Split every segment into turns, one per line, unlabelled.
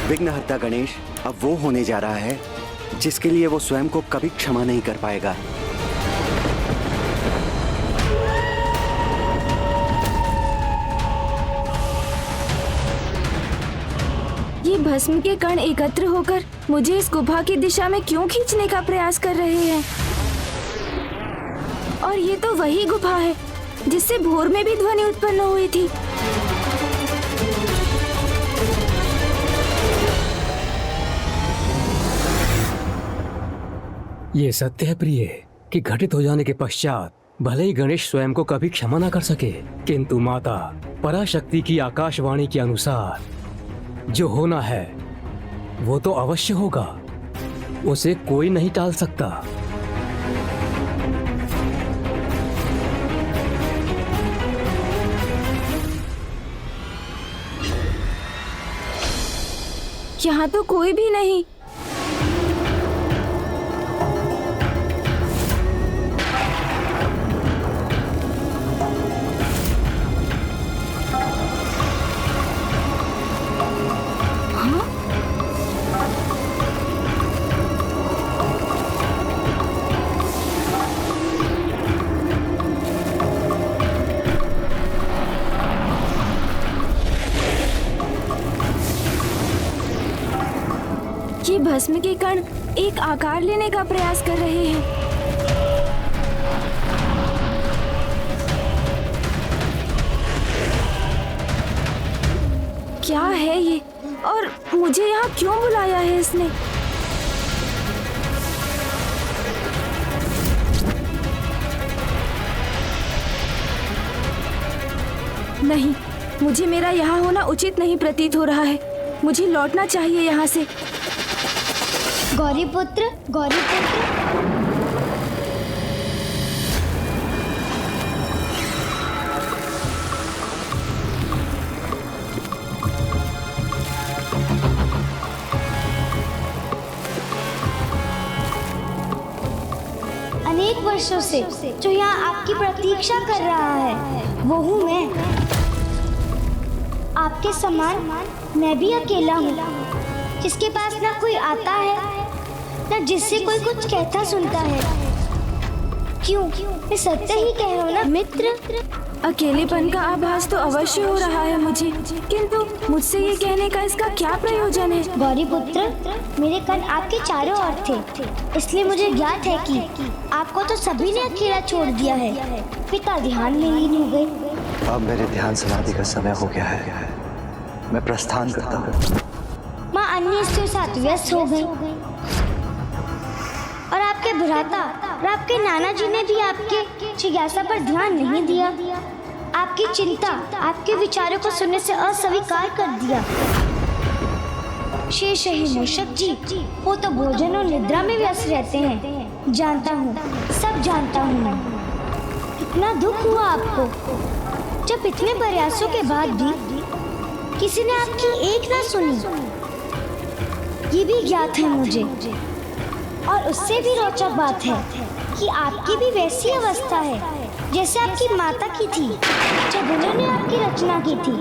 विघ्नहर्ता गणेश अब वो होने जा रहा है जिसके लिए वो स्वयं को कभी क्षमा नहीं कर पाएगा।
ये भस्म के कण एकत्र होकर मुझे इस गुफा की दिशा में क्यों खींचने का प्रयास कर रहे हैं? और ये तो वही गुफा है जिससे भोर में भी ध्वनि उत्पन्न हुई थी।
ये सत्य है प्रिय कि घटित हो जाने के पश्चात भले ही गणेश स्वयं को कभी क्षमा न कर सके, किंतु माता पराशक्ति की आकाशवाणी के अनुसार जो होना है वो तो अवश्य होगा, उसे कोई नहीं टाल सकता।
यहाँ तो कोई भी नहीं। ये भस्म के कण एक आकार लेने का प्रयास कर रहे हैं। क्या है ये और मुझे यहाँ क्यों बुलाया है इसने? नहीं, मुझे मेरा यहाँ होना उचित नहीं प्रतीत हो रहा है। मुझे लौटना चाहिए यहाँ से।
गौरीपुत्र, गौरीपुत्र। अनेक वर्षों से जो यहाँ आपकी प्रतीक्षा कर रहा है वो हूँ मैं। आपके समान मैं भी अकेला हूँ, जिसके पास ना कोई आता है न जिससे कोई कुछ कहता सुनता है। क्यों, मैं सत्य ही कह रहा हूँ ना मित्र।
अकेलेपन का आभास तो अवश्य हो रहा है मुझे, किंतु मुझसे ये कहने का इसका क्या प्रयोजन है?
गौरीपुत्र, मेरे कण आपके चारों ओर थे, इसलिए मुझे ज्ञात है कि आपको तो सभी ने अकेला छोड़ दिया है। पिता ध्यान में लीन हो गए।
अब मेरे ध्यान समाधि का समय हो गया है, मैं प्रस्थान करता हूँ।
माँ अन्य के साथ व्यस्त हो गई और आपके भ्राता और आपके नाना जी ने भी आपके जिज्ञासा पर ध्यान नहीं दिया। आपकी चिंता आपके विचारों को सुनने से अस्वीकार कर दिया। शेष ही मूषक जी, वो तो भोजन और निद्रा में व्यस्त रहते हैं। जानता हूँ, सब जानता हूँ मैं। कितना दुख हुआ आपको जब इतने प्रयासों के बाद भी किसी ने आपकी एक ना सुनी। ये भी ज्ञात है मुझे, और उससे भी रोचक बात है कि आपकी भी वैसी अवस्था है जैसे आपकी माता की थी जब उन्होंने आपकी रचना की थी।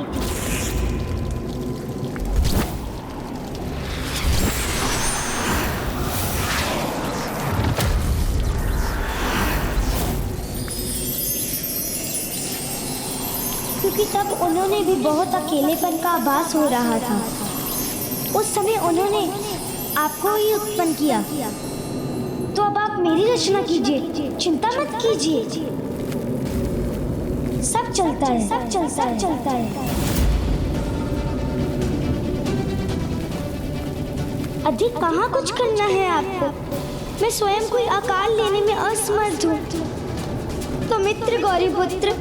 क्योंकि तब उन्होंने भी बहुत अकेलेपन का आभास हो रहा था। उस समय उन्होंने आपको ही उत्पन्न किया। तो अब आप मेरी रचना कीजिए, चिंता मत कीजिए। सब चलता है, सब चलता है। अधिक कहाँ कुछ करना है आपको। मैं स्वयं कोई आकार लेने में असमर्थ हूँ। तो मित्र गौरीपुत्र,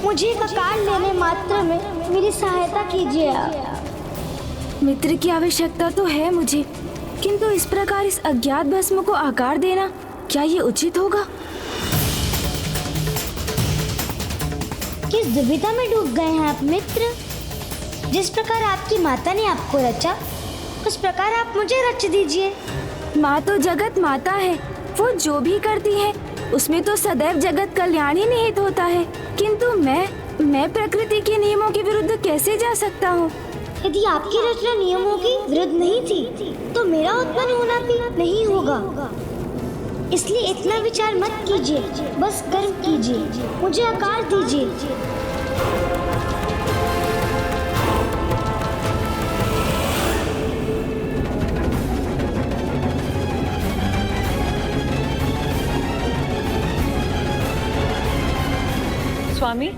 मुझे एक आकार लेने मात्र में मेरी सहायता कीजिए आप।
मित्र की आवश्यकता तो है मुझे, किंतु इस प्रकार इस अज्ञात भस्म को आकार देना क्या ये उचित होगा?
किस दुविधा में डूब गए हैं आप मित्र? जिस प्रकार आपकी माता ने आपको रचा, उस प्रकार आप मुझे रच दीजिए।
माँ तो जगत माता है, वो जो भी करती है उसमें तो सदैव जगत कल्याण ही निहित होता है। किंतु मैं प्रकृति के नियमों के विरुद्ध कैसे जा सकता हूँ?
यदि आपकी रचना नियमों की विरुद्ध नहीं थी तो मेरा उत्पन्न होना भी नहीं होगा। इसलिए इतना विचार मत कीजिए, बस कर्म कीजिए, मुझे आकार दीजिए।
स्वामी,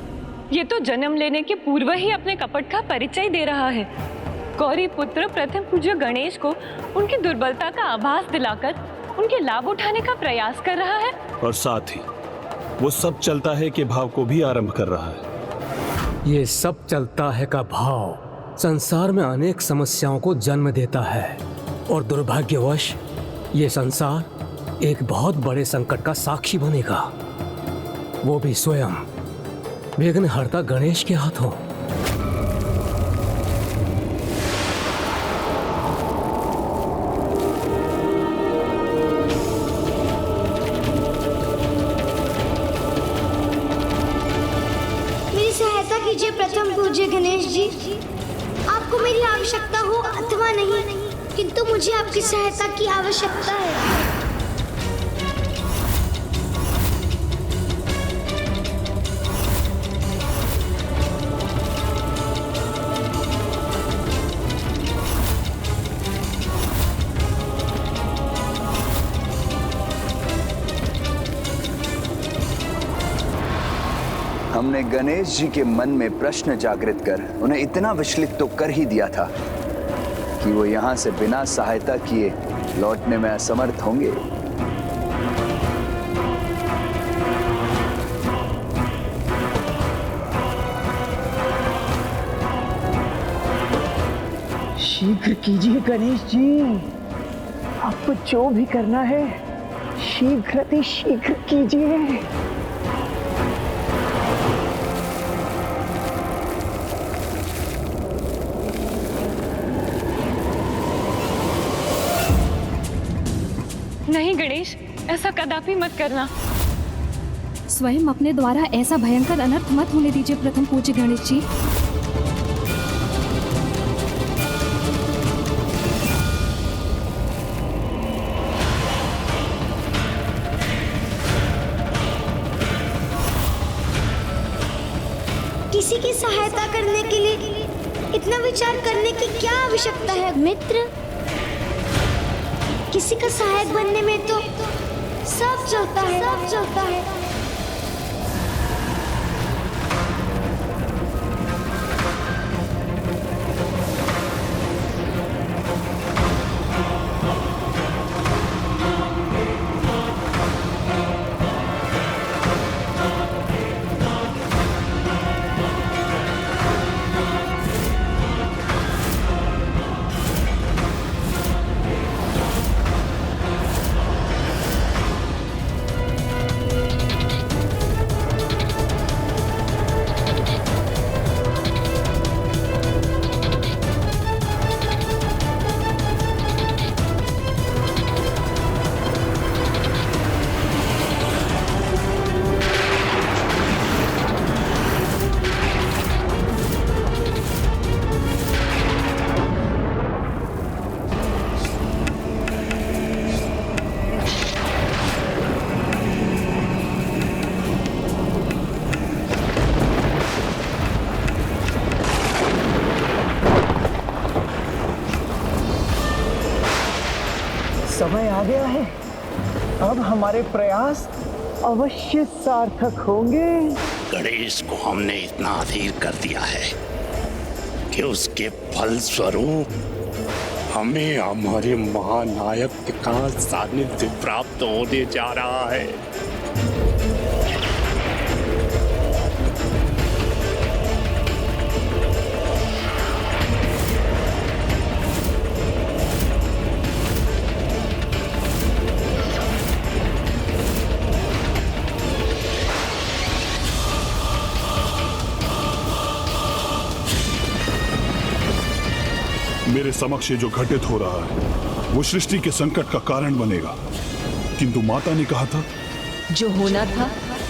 ये तो जन्म लेने के पूर्व ही अपने कपट का परिचय दे रहा है। गौरी पुत्र प्रथम पूज्य गणेश को उनकी दुर्बलता का आभास दिलाकर उनके लाभ उठाने का प्रयास कर रहा है,
और साथ ही वो सब चलता है कि भाव को भी आरंभ कर रहा है।
ये सब चलता है का भाव संसार में अनेक समस्याओं को जन्म देता है, और दुर्भाग्यवश ये संसार एक बहुत बड़े संकट का साक्षी बनेगा, वो भी स्वयं विघ्नहर्ता गणेश के हाथों।
मेरी सहायता कीजिए प्रथम पूज्य गणेश जी। आपको मेरी आवश्यकता हो अथवा नहीं, किंतु मुझे आपकी सहायता की आवश्यकता है।
हमने गणेश जी के मन में प्रश्न जागृत कर उन्हें इतना विचलित तो कर ही दिया था कि वो यहाँ से बिना सहायता किए लौटने में असमर्थ होंगे।
शीघ्र कीजिए गणेश जी, आपको जो भी करना है शीघ्र कीजिए।
नहीं गणेश, ऐसा कदापि मत करना।
स्वयं अपने द्वारा ऐसा भयंकर अनर्थ मत होने दीजिए प्रथम पूज्य गणेश जी।
किसी की सहायता करने के लिए इतना विचार करने की क्या आवश्यकता है मित्र? किसी का सहायक बनने में तो सब चलता है।
समय आ गया है, अब हमारे प्रयास अवश्य सार्थक होंगे।
गणेश को हमने इतना अधीर कर दिया है कि उसके फल स्वरूप हमें हमारे महानायक का सानिध्य प्राप्त होने जा रहा है।
मेरे समक्ष जो घटित हो रहा है वो सृष्टि के संकट का कारण बनेगा, किंतु माता ने कहा था
जो होना था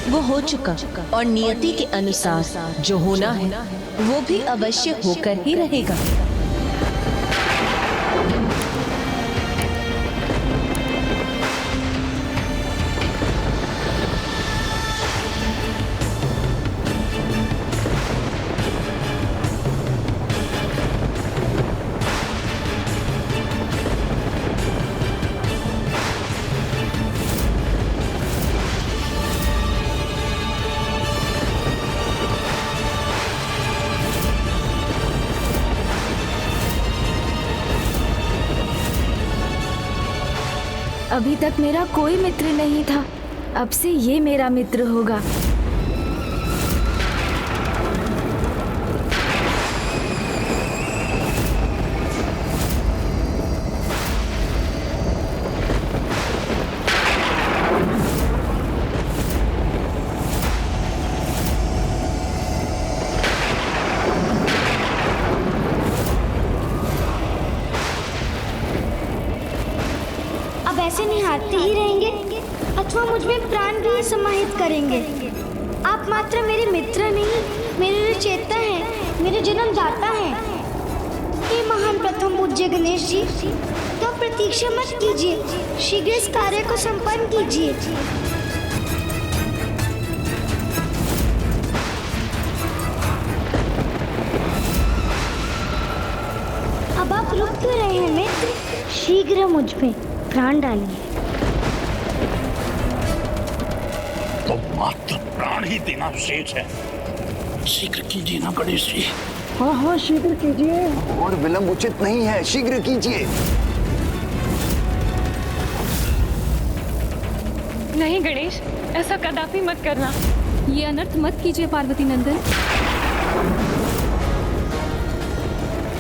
वो हो चुका, और नियति के अनुसार जो होना है वो भी अवश्य होकर ही रहेगा।
अभी तक मेरा कोई मित्र नहीं था, अब से ये मेरा मित्र होगा।
अब ऐसे निहारते ही रहेंगे अथवा मुझ में प्राण भी समाहित करेंगे। आप मात्र मेरे मित्र नहीं, मेरे रचयिता हैं, मेरे जन्मदाता हैं। हे महान प्रथम पूज्य गणेश जी, तो प्रतीक्षा मत कीजिए, शीघ्र इस कार्य को संपन्न कीजिए। अब आप रुक क्यों रहे हैं मित्र? शीघ्र मुझ पे प्राण डालिए।
तो मात्र प्राण ही देना शेष है। शीघ्र कीजिए ना गणेश जी।
हाँ हाँ शीघ्र कीजिए।
और विलंब उचित नहीं है, शीघ्र कीजिए।
नहीं गणेश, ऐसा कदापि मत करना।
ये अनर्थ मत कीजिए पार्वती नंदन।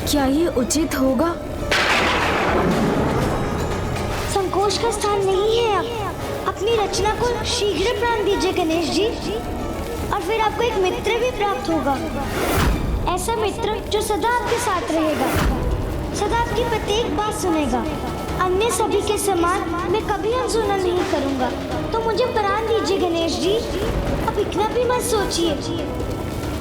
क्या ये उचित होगा?
संकोच का स्थान नहीं है। अब अपनी रचना को शीघ्र प्राण दीजिए गणेश जी, और फिर आपको एक मित्र भी प्राप्त होगा। ऐसा मित्र जो सदा आपके साथ रहेगा, सदा आपकी प्रत्येक बात सुनेगा। अन्य सभी के समान मैं कभी अनसुना नहीं करूंगा। तो मुझे प्राण दीजिए गणेश जी, अब इतना भी मत सोचिए।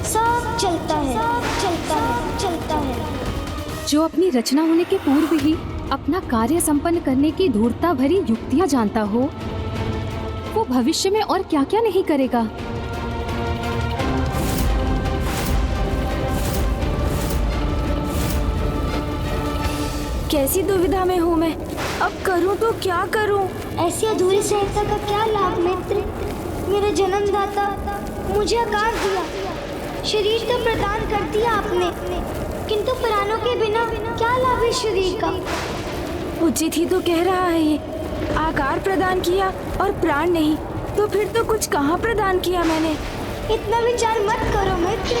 सब चलता है, सब चलता है, चलता है।
जो अपनी रचना होने के पूर्व ही अपना कार्य संपन्न करने की धूर्ता भरी युक्तियां जानता हो, वो भविष्य में और क्या क्या नहीं करेगा। कैसी दुविधा में हूँ मैं, अब करूँ तो क्या करूँ?
ऐसी अधूरी सहायता का क्या लाभ मित्र? मेरे जन्मदाता, मुझे आकार दिया, शरीर तो प्रदान कर दिया आपने, किंतु प्राणों के बिना क्या लाभ है शरीर का?
उचित ही तो कह रहा है ये, आकार प्रदान किया और प्राण नहीं, तो फिर तो कुछ कहाँ प्रदान किया मैंने।
इतना विचार मत करो मित्र।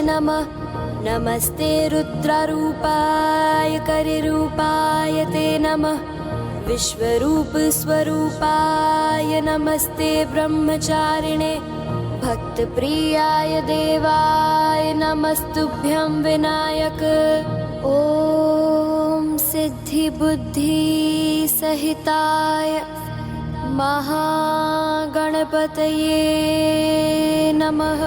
नमः। नमस्ते रुद्रारूपाय करिरूपाय ते नमः। विश्वरूप स्वरूपाय नमस्ते ब्रह्मचारिणे। भक्तप्रियाय देवाय नमस्तुभ्यं विनायक। ॐ सिद्धि बुद्धि सहिताय महागणपतये नमः।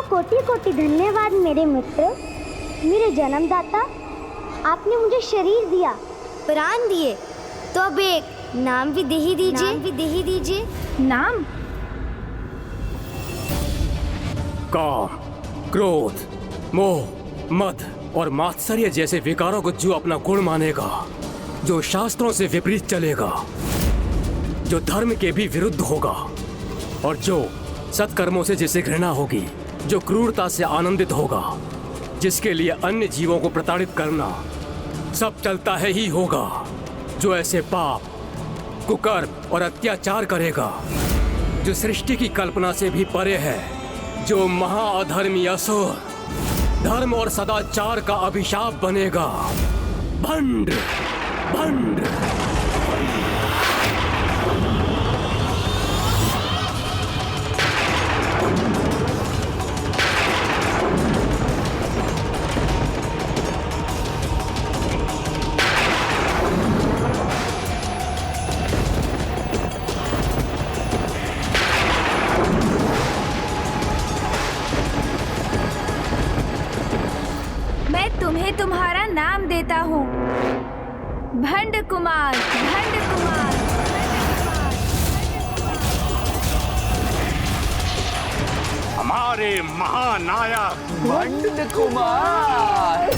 कोटि कोटि धन्यवाद मेरे मित्र, मेरे जन्मदाता। आपने मुझे शरीर दिया, प्राण दिए, तो अब एक नाम भी दे ही दीजिए।
नाम?
काम, क्रोध, मोह, मद और मात्सर्य जैसे विकारों को जो अपना गुण मानेगा, जो शास्त्रों से विपरीत चलेगा, जो धर्म के भी विरुद्ध होगा और जो सत्कर्मों से जिसे घृणा होगी, जो क्रूरता से आनंदित होगा, जिसके लिए अन्य जीवों को प्रताड़ित करना सब चलता है ही होगा, जो ऐसे पाप, कुकर्म और अत्याचार करेगा, जो सृष्टि की कल्पना से भी परे है, जो महाअधर्मी असुर, धर्म और सदाचार का अभिशाप बनेगा। भंड, भंड।
तुम्हारा नाम देता हूँ, भंड कुमार, भंड कुमार।
हमारे महानायक
भंड कुमार।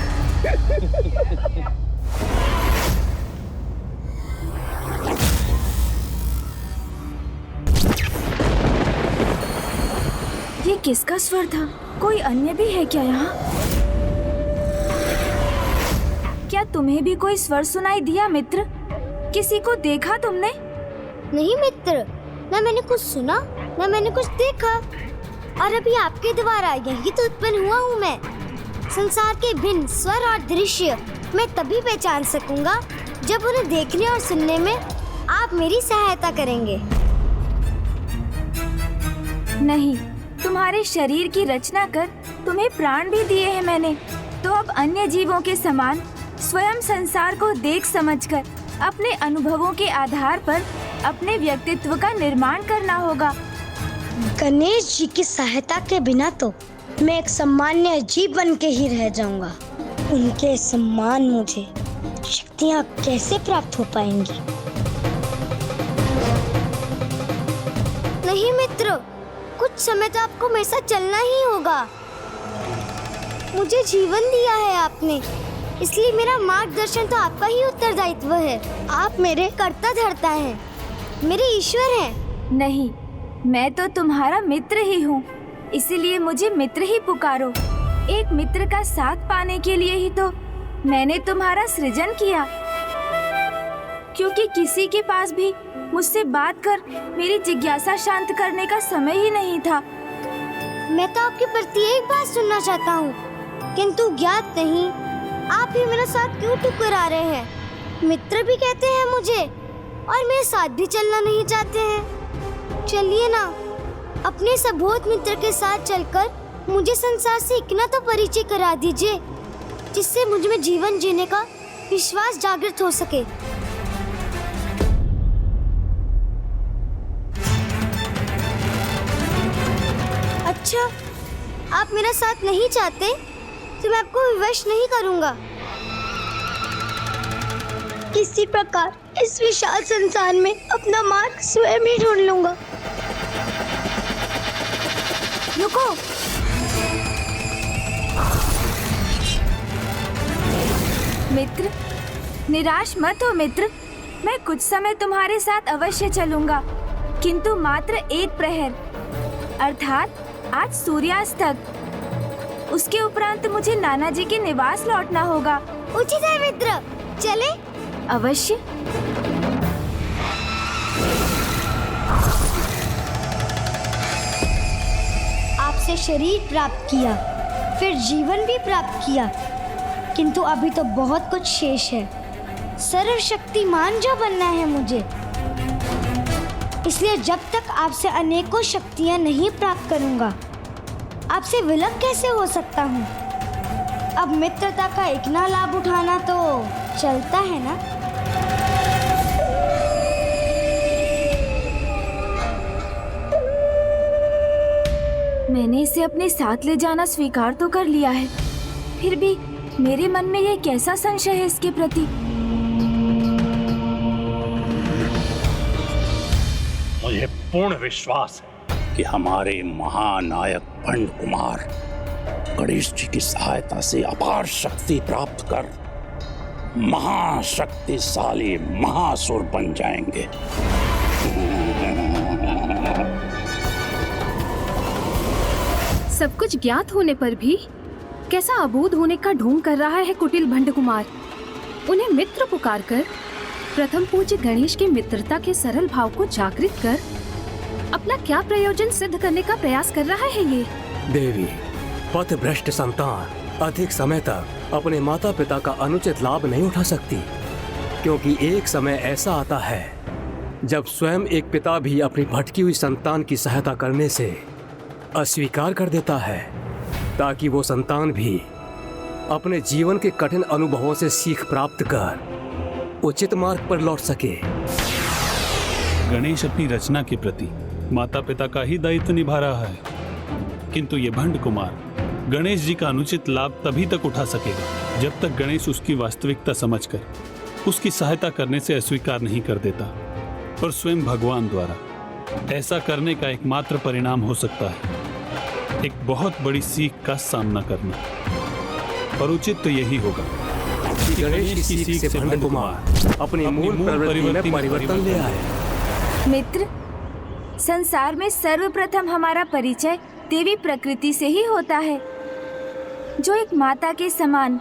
ये किसका स्वर था? कोई अन्य भी है क्या यहाँ? क्या तुम्हें भी कोई स्वर सुनाई दिया मित्र? किसी को देखा तुमने?
नहीं मित्र, न मैंने कुछ सुना न मैंने कुछ देखा, और अभी आपके द्वारा यही तो उत्पन्न हुआ हूँ मैं। संसार के भिन्न स्वर और दृश्य मैं तभी पहचान सकूंगा जब उन्हें देखने और सुनने में आप मेरी सहायता करेंगे।
नहीं, तुम्हारे शरीर की रचना कर तुम्हें प्राण भी दिए हैं मैंने, तो अब अन्य जीवों के समान स्वयं संसार को देख समझकर अपने अनुभवों के आधार पर अपने व्यक्तित्व का निर्माण करना होगा।
गणेश जी की सहायता के बिना तो मैं एक सामान्य जीव बन के ही रह जाऊंगा। उनके सम्मान मुझे शक्तियाँ कैसे प्राप्त हो पाएंगी? नहीं मित्र, कुछ समय तो आपको मेरे साथ चलना ही होगा। मुझे जीवन दिया है आपने, इसलिए मेरा मार्गदर्शन तो आपका ही उत्तरदायित्व है। आप मेरे कर्ता धर्ता हैं, मेरे ईश्वर हैं।
नहीं, मैं तो तुम्हारा मित्र ही हूँ, इसीलिए मुझे मित्र ही पुकारो। एक मित्र का साथ पाने के लिए ही तो मैंने तुम्हारा सृजन किया, क्योंकि किसी के पास भी मुझसे बात कर मेरी जिज्ञासा शांत करने का समय ही नहीं था।
मैं तो आपकी प्रत्येक बात सुनना चाहता हूँ, किंतु ज्ञात नहीं आप ही मेरा साथ क्यों ठुकरा रहे हैं। मित्र भी कहते हैं मुझे और मेरे साथ भी चलना नहीं चाहते हैं। चलिए ना, अपने सबोध मित्र के साथ चलकर मुझे संसार से इतना तो परिचय करा दीजिए, जिससे मुझ में जीवन जीने का विश्वास जागृत हो सके। अच्छा, आप मेरा साथ नहीं चाहते तो मैं आपको विवश नहीं करूंगा। किसी प्रकार इस विशाल संसार में अपना मार्ग स्वयं ही ढूंढ लूंगा।
रुको। मित्र, निराश मत हो मित्र। मैं कुछ समय तुम्हारे साथ अवश्य चलूंगा, किंतु मात्र एक प्रहर, अर्थात आज सूर्यास्त तक। उसके उपरांत मुझे नाना जी के निवास लौटना होगा।
उचित है मित्र, चले?
अवश्य।
आपसे शरीर प्राप्त किया, फिर जीवन भी प्राप्त किया, किंतु अभी तो बहुत कुछ शेष है। सर्वशक्तिमान जो बनना है मुझे, इसलिए जब तक आपसे अनेकों शक्तियां नहीं प्राप्त करूंगा, आपसे विलग कैसे हो सकता हूँ? अब मित्रता का इतना लाभ उठाना तो चलता है ना?
मैंने इसे अपने साथ ले जाना स्वीकार तो कर लिया है, फिर भी मेरे मन में यह कैसा संशय है इसके प्रति।
मुझे पूर्ण विश्वास है कि हमारे महानायक भंड कुमार गणेश जी की सहायता से अपार शक्ति प्राप्त कर महाशक्तिशाली महासुर बन जाएंगे।
सब कुछ ज्ञात होने पर भी कैसा अबोध होने का ढोंग कर रहा है कुटिल भंड कुमार। उन्हें मित्र पुकार कर प्रथम पूज्य गणेश की मित्रता के सरल भाव को जागृत कर अपना क्या प्रयोजन सिद्ध करने का प्रयास कर रहा है ये?
देवी, पथभ्रष्ट संतान अधिक समय तक अपने माता पिता का अनुचित लाभ नहीं उठा सकती, क्योंकि एक समय ऐसा आता है जब स्वयं एक पिता भी अपनी भटकी हुई संतान की सहायता करने से अस्वीकार कर देता है, ताकि वो संतान भी अपने जीवन के कठिन अनुभवों से सीख प्राप्त कर उचित मार्ग पर लौट सके।
गणेश अपनी रचना के प्रति माता पिता का ही दायित्व निभा रहा है, किंतु ये भंड कुमार गणेश जी का अनुचित लाभ तभी तक उठा सकेगा जब तक गणेश उसकी वास्तविकता समझकर उसकी सहायता करने से अस्वीकार नहीं कर देता। और स्वयं भगवान द्वारा ऐसा करने का एकमात्र परिणाम हो सकता है एक बहुत बड़ी सीख का सामना करना। और उचित तो यही होगा कि
गणेश की सीख से भंड कुमार अपनी मूल प्रवृत्ति में परिवर्तन ले आए।
मित्र, संसार में सर्वप्रथम हमारा परिचय देवी प्रकृति से ही होता है, जो एक माता के समान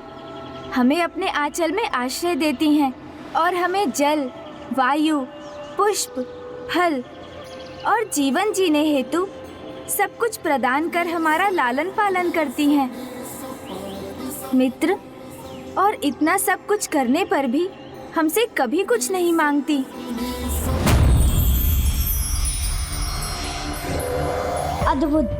हमें अपने आंचल में आश्रय देती हैं और हमें जल, वायु, पुष्प, फल और जीवन जीने हेतु सब कुछ प्रदान कर हमारा लालन पालन करती हैं। मित्र, और इतना सब कुछ करने पर भी हमसे कभी कुछ नहीं मांगती।
अद्भुत।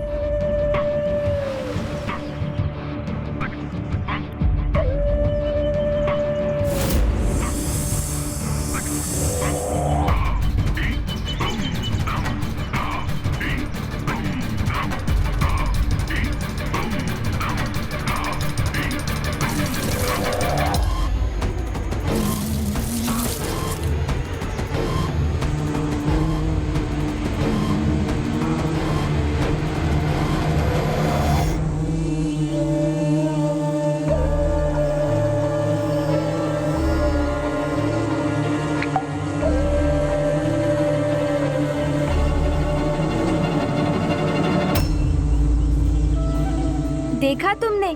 देखा तुमने,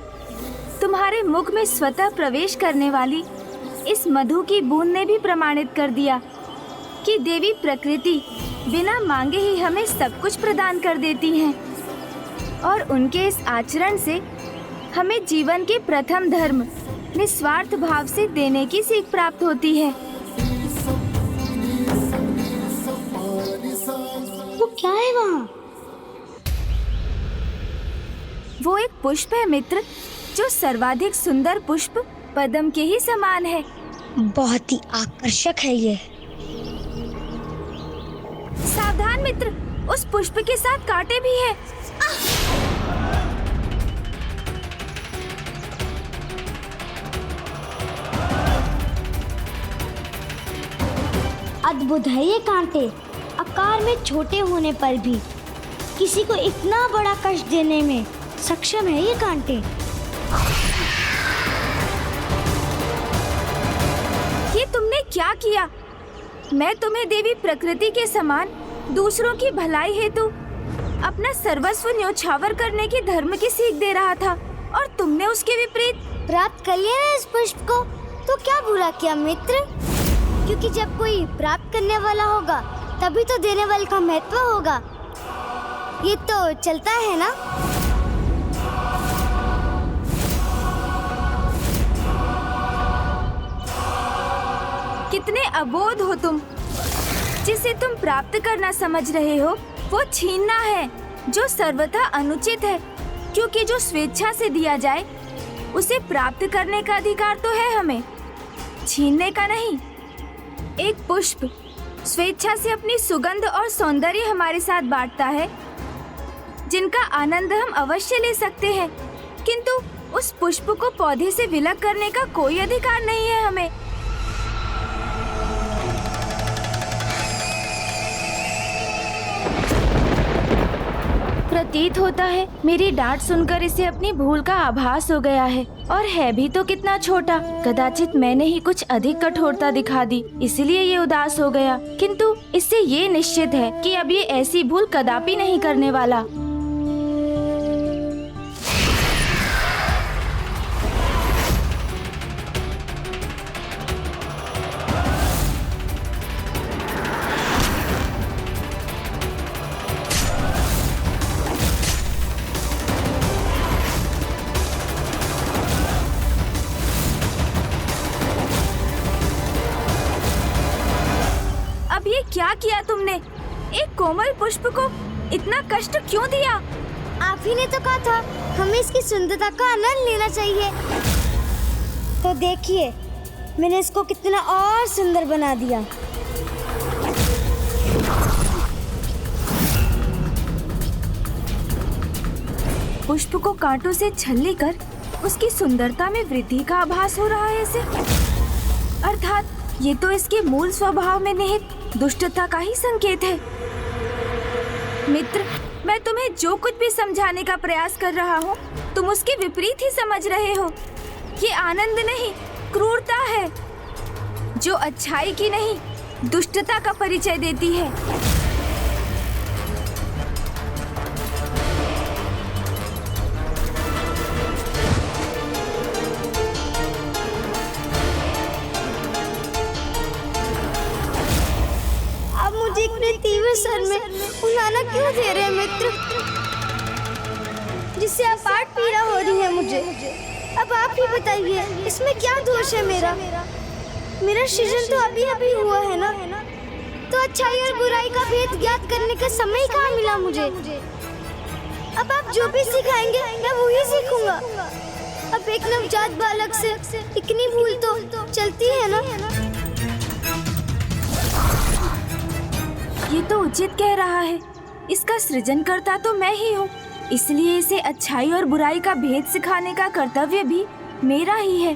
तुम्हारे मुख में स्वतः प्रवेश करने वाली इस मधु की बूंद ने भी प्रमाणित कर दिया कि देवी प्रकृति बिना मांगे ही हमें सब कुछ प्रदान कर देती हैं। और उनके इस आचरण से हमें जीवन के प्रथम धर्म निस्वार्थ भाव से देने की सीख प्राप्त होती है।
वो क्या है वहाँ?
वो एक पुष्प है मित्र, जो सर्वाधिक सुंदर पुष्प पद्म के ही समान है।
बहुत ही आकर्षक है ये।
सावधान मित्र, उस पुष्प के साथ कांटे भी है।
अद्भुत है ये कांटे, आकार में छोटे होने पर भी किसी को इतना बड़ा कष्ट देने में सक्षम है ये कांटे।
ये तुमने क्या किया? मैं तुम्हें देवी प्रकृति के समान दूसरों की भलाई हेतु अपना सर्वस्व न्योछावर करने की धर्म की सीख दे रहा था और तुमने उसके विपरीत
प्राप्त कर लिया ना इस पुष्प को, तो क्या बुरा किया मित्र? क्योंकि जब कोई प्राप्त करने वाला होगा तभी तो देने वाले का महत्व होगा। ये तो चलता है ना।
कितने अबोध हो तुम। जिसे तुम प्राप्त करना समझ रहे हो वो छीनना है, जो सर्वथा अनुचित है, क्योंकि जो स्वेच्छा से दिया जाए उसे प्राप्त करने का अधिकार तो है हमें, छीनने का नहीं। एक पुष्प स्वेच्छा से अपनी सुगंध और सौंदर्य हमारे साथ बांटता है, जिनका आनंद हम अवश्य ले सकते हैं, किंतु उस पुष्प को पौधे से विलग करने का कोई अधिकार नहीं है हमें। प्रतीत होता है मेरी डांट सुनकर इसे अपनी भूल का आभास हो गया है, और है भी तो कितना छोटा। कदाचित मैंने ही कुछ अधिक कठोरता दिखा दी, इसलिए ये उदास हो गया, किंतु इससे ये निश्चित है कि अब ये ऐसी भूल कदापि नहीं करने वाला। क्या किया तुमने? एक कोमल पुष्प को इतना कष्ट क्यों दिया?
आप ही ने तो कहा था हमें इसकी सुंदरता का आनंद लेना चाहिए। तो देखिए मैंने इसको कितना और सुंदर बना दिया।
पुष्प को कांटों से छलनी कर उसकी सुंदरता में वृद्धि का आभास हो रहा है इसे। अर्थात ये तो इसके मूल स्वभाव में निहित दुष्टता का ही संकेत है। मित्र, मैं तुम्हें जो कुछ भी समझाने का प्रयास कर रहा हूँ तुम उसके विपरीत ही समझ रहे हो। ये आनंद नहीं, क्रूरता है, जो अच्छाई की नहीं दुष्टता का परिचय देती है।
इतने तीव्र सर में उलाना क्यों दे रहे हैं मित्र, जिससे अपाट पीड़ा हो रही है मुझे। अब आप ही बताइए इसमें क्या दोष है मेरा? मेरा सृजन तो अभी अभी हुआ है ना, तो अच्छाई और बुराई का भेद ज्ञात करने का समय कहाँ मिला मुझे? अब आप जो भी सिखाएंगे मैं वही सीखूंगा। अब एक नवजात बालक से इतनी भूल तो चलती है ना।
ये तो उचित कह रहा है, इसका सृजनकर्ता तो मैं ही हूँ, इसलिए इसे अच्छाई और बुराई का भेद सिखाने का कर्तव्य भी मेरा ही है।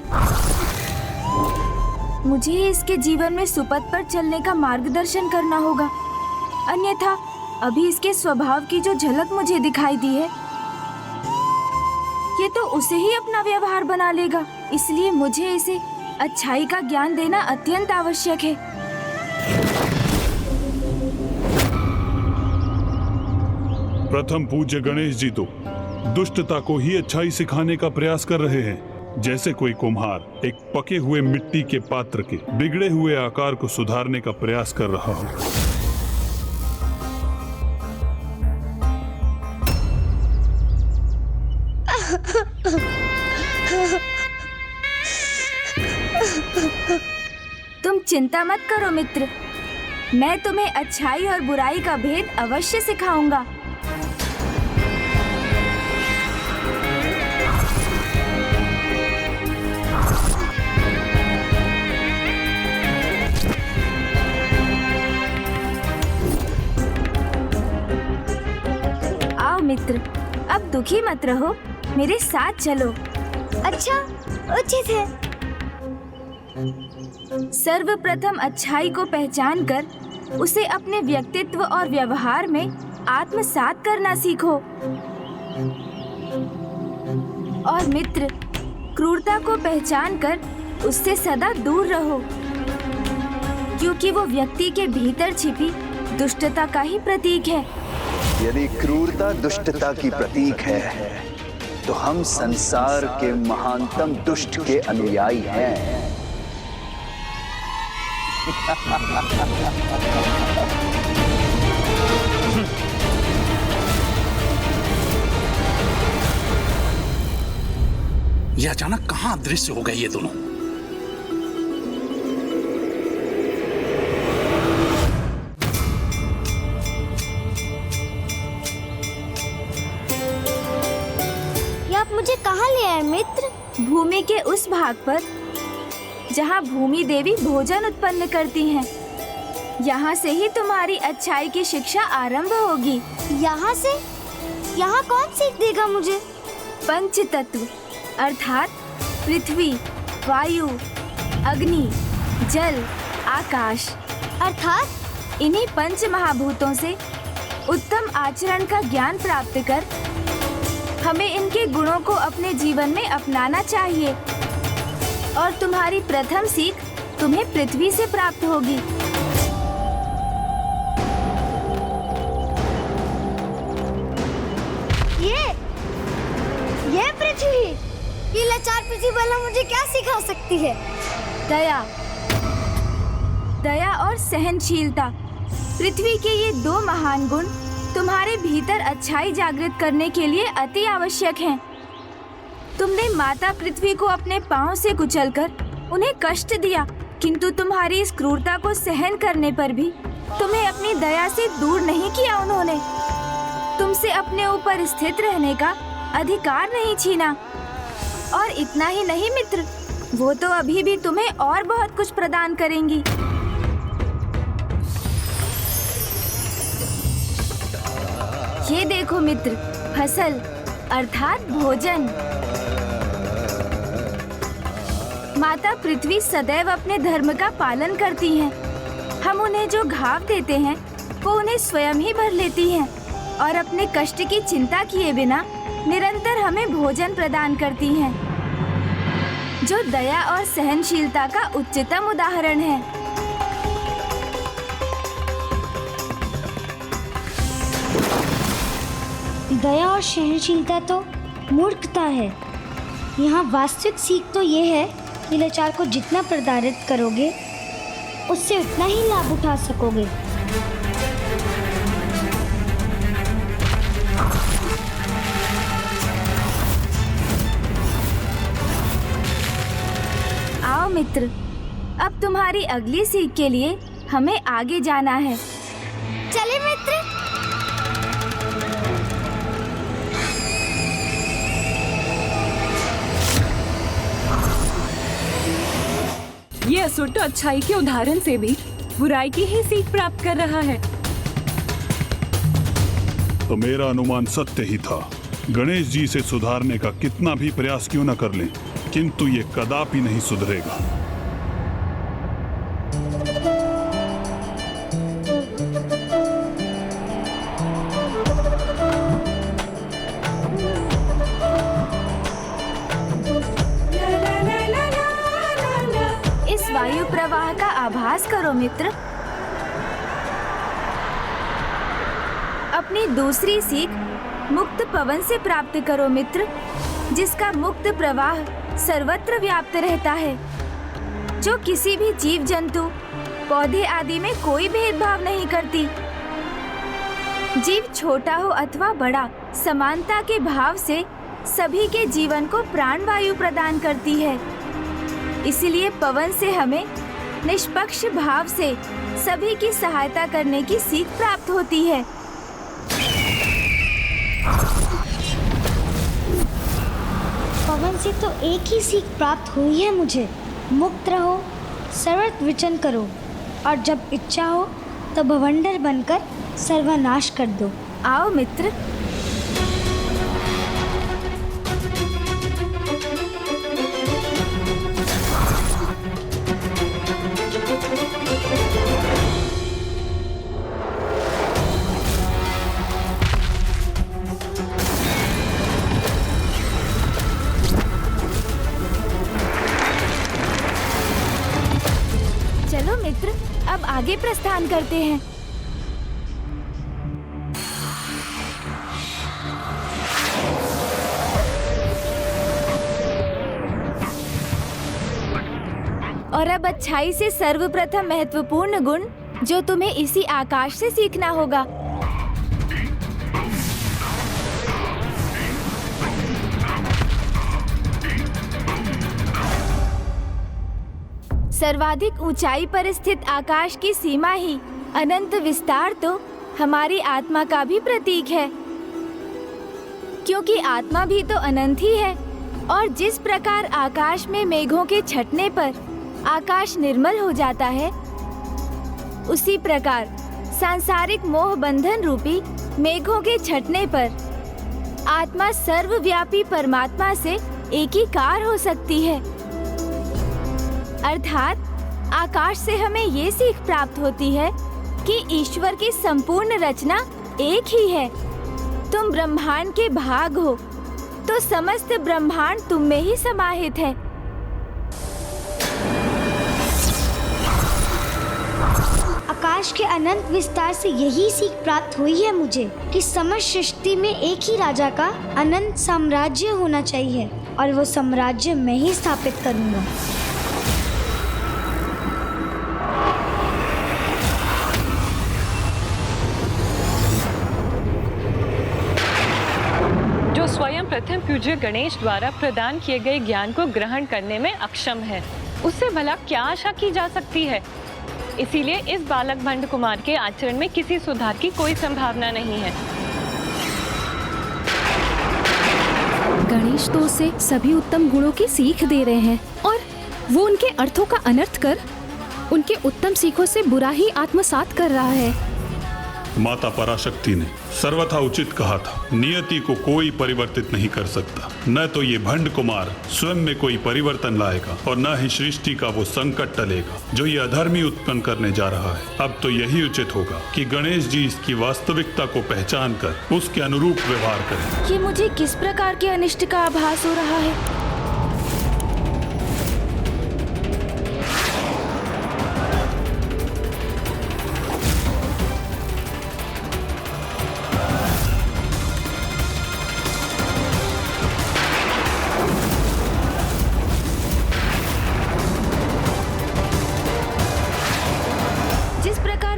मुझे इसके जीवन में सुपथ पर चलने का मार्गदर्शन करना होगा, अन्यथा अभी इसके स्वभाव की जो झलक मुझे दिखाई दी है ये तो उसे ही अपना व्यवहार बना लेगा, इसलिए मुझे इसे अच्छाई का ज्ञान देना अत्यंत आवश्यक है।
प्रथम पूज्य गणेश जी तो दुष्टता को ही अच्छाई सिखाने का प्रयास कर रहे हैं, जैसे कोई कुम्हार एक पके हुए मिट्टी के पात्र के बिगड़े हुए आकार को सुधारने का प्रयास कर रहा हो।
तुम चिंता मत करो मित्र, मैं तुम्हें अच्छाई और बुराई का भेद अवश्य सिखाऊंगा। आओ मित्र, अब दुखी मत रहो, मेरे साथ चलो।
अच्छा, उचित है।
सर्वप्रथम अच्छाई को पहचान कर उसे अपने व्यक्तित्व और व्यवहार में आत्मसात करना सीखो। और मित्र, क्रूरता को पहचान कर उससे सदा दूर रहो, क्योंकि वो व्यक्ति के भीतर छिपी दुष्टता का ही प्रतीक है।
यदि क्रूरता दुष्टता की प्रतीक है तो हम संसार के महानतम दुष्ट के अनुयायी हैं।
ये अचानक कहां अदृश्य हो गए ये दोनों?
ये आप मुझे कहाँ ले आए मित्र?
भूमि के उस भाग पर जहाँ भूमि देवी भोजन उत्पन्न करती हैं। यहाँ से ही तुम्हारी अच्छाई की शिक्षा आरंभ होगी।
यहाँ से? यहाँ कौन सीख देगा मुझे?
पंच तत्व अर्थात पृथ्वी, वायु, अग्नि, जल, आकाश,
अर्थात
इन्हीं पंच महाभूतों से उत्तम आचरण का ज्ञान प्राप्त कर हमें इनके गुणों को अपने जीवन में अपनाना चाहिए। और तुम्हारी प्रथम सीख तुम्हें पृथ्वी से प्राप्त होगी।
ये पृथ्वी, ये लाचार पृथ्वी वाला मुझे क्या सिखा सकती है?
दया और सहनशीलता। पृथ्वी के ये दो महान गुण तुम्हारे भीतर अच्छाई जागृत करने के लिए अति आवश्यक हैं। तुमने माता पृथ्वी को अपने पांव से कुचलकर उन्हें कष्ट दिया, किंतु तुम्हारी इस क्रूरता को सहन करने पर भी तुम्हें अपनी दया से दूर नहीं किया उन्होंने। तुमसे अपने ऊपर स्थित रहने का अधिकार नहीं छीना। और इतना ही नहीं मित्र, वो तो अभी भी तुम्हें और बहुत कुछ प्रदान करेंगी। ये देखो मित्र, फसल अर्थात भोजन। माता पृथ्वी सदैव अपने धर्म का पालन करती हैं। हम उन्हें जो घाव देते हैं वो उन्हें स्वयं ही भर लेती हैं और अपने कष्ट की चिंता किए बिना निरंतर हमें भोजन प्रदान करती हैं, जो दया और सहनशीलता का उच्चतम उदाहरण है।
दया और सहनशीलता तो मूर्खता है। यहाँ वास्तविक सीख तो ये है कि लाचार को जितना प्रताड़ित करोगे उससे उतना ही लाभ उठा सकोगे।
आओ मित्र, अब तुम्हारी अगली सीख के लिए हमें आगे जाना है।
चले मित्र।
ये असुर तो अच्छाई के उदाहरण से भी बुराई की ही सीख प्राप्त कर रहा है।
तो मेरा अनुमान सत्य ही था। गणेश जी से सुधारने का कितना भी प्रयास क्यों न कर लें, किंतु ये कदापि नहीं सुधरेगा।
इस वायु प्रवाह का आभास करो मित्र। अपनी दूसरी सीख मुक्त पवन से प्राप्त करो मित्र, जिसका मुक्त प्रवाह सर्वत्र व्याप्त रहता है, जो किसी भी जीव जंतु पौधे आदि में कोई भेदभाव नहीं करती। जीव छोटा हो अथवा बड़ा, समानता के भाव से सभी के जीवन को प्राण वायु प्रदान करती है। इसलिए पवन से हमें निष्पक्ष भाव से सभी की सहायता करने की सीख प्राप्त होती है।
पवन से तो एक ही सीख प्राप्त हुई है मुझे। मुक्त रहो, सर्वत्र विचरण करो और जब इच्छा हो तो भवंडर बनकर सर्वनाश कर दो।
आओ मित्र। आगे प्रस्थान करते हैं। और अब अच्छाई से सर्वप्रथम महत्वपूर्ण गुण जो तुम्हें इसी आकाश से सीखना होगा। सर्वाधिक ऊंचाई पर स्थित आकाश की सीमा ही अनंत विस्तार तो हमारी आत्मा का भी प्रतीक है, क्योंकि आत्मा भी तो अनंत ही है। और जिस प्रकार आकाश में मेघों के छटने पर आकाश निर्मल हो जाता है, उसी प्रकार सांसारिक मोह बंधन रूपी मेघों के छटने पर आत्मा सर्वव्यापी परमात्मा से एकीकार हो सकती है। अर्थात आकाश से हमें ये सीख प्राप्त होती है कि ईश्वर की संपूर्ण रचना एक ही है। तुम ब्रह्मांड के भाग हो, तो समस्त ब्रह्मांड तुम में ही समाहित है।
आकाश के अनंत विस्तार से यही सीख प्राप्त हुई है मुझे कि समस्त सृष्टि में एक ही राजा का अनंत साम्राज्य होना चाहिए और वो साम्राज्य मैं ही स्थापित करूंगा।
जो स्वयं प्रथम पूज्य गणेश द्वारा प्रदान किए गए ज्ञान को ग्रहण करने में अक्षम है, उससे भला क्या आशा की जा सकती है। इसीलिए इस बालक भंड कुमार के आचरण में किसी सुधार की कोई संभावना नहीं है।
गणेश तो उसे सभी उत्तम गुणों की सीख दे रहे हैं और वो उनके अर्थों का अनर्थ कर उनके उत्तम सीखों से बुरा ही आत्मसात कर रहा है।
माता पराशक्ति ने सर्वथा उचित कहा था, नियति को कोई परिवर्तित नहीं कर सकता। न तो ये भंड कुमार स्वयं में कोई परिवर्तन लाएगा और न ही सृष्टि का वो संकट टलेगा जो ये अधर्मी उत्पन्न करने जा रहा है। अब तो यही उचित होगा कि गणेश जी इसकी वास्तविकता को पहचान कर उसके अनुरूप व्यवहार करें।
ये मुझे किस प्रकार के अनिष्ट का आभास हो रहा है?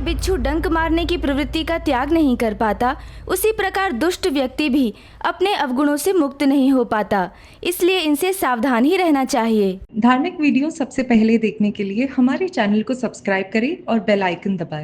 बिच्छू डंक मारने की प्रवृत्ति का त्याग नहीं कर पाता, उसी प्रकार दुष्ट व्यक्ति भी अपने अवगुणों से मुक्त नहीं हो पाता। इसलिए इनसे सावधान ही रहना चाहिए।
धार्मिक वीडियो सबसे पहले देखने के लिए हमारे चैनल को सब्सक्राइब करें और बेल आइकन दबाएं।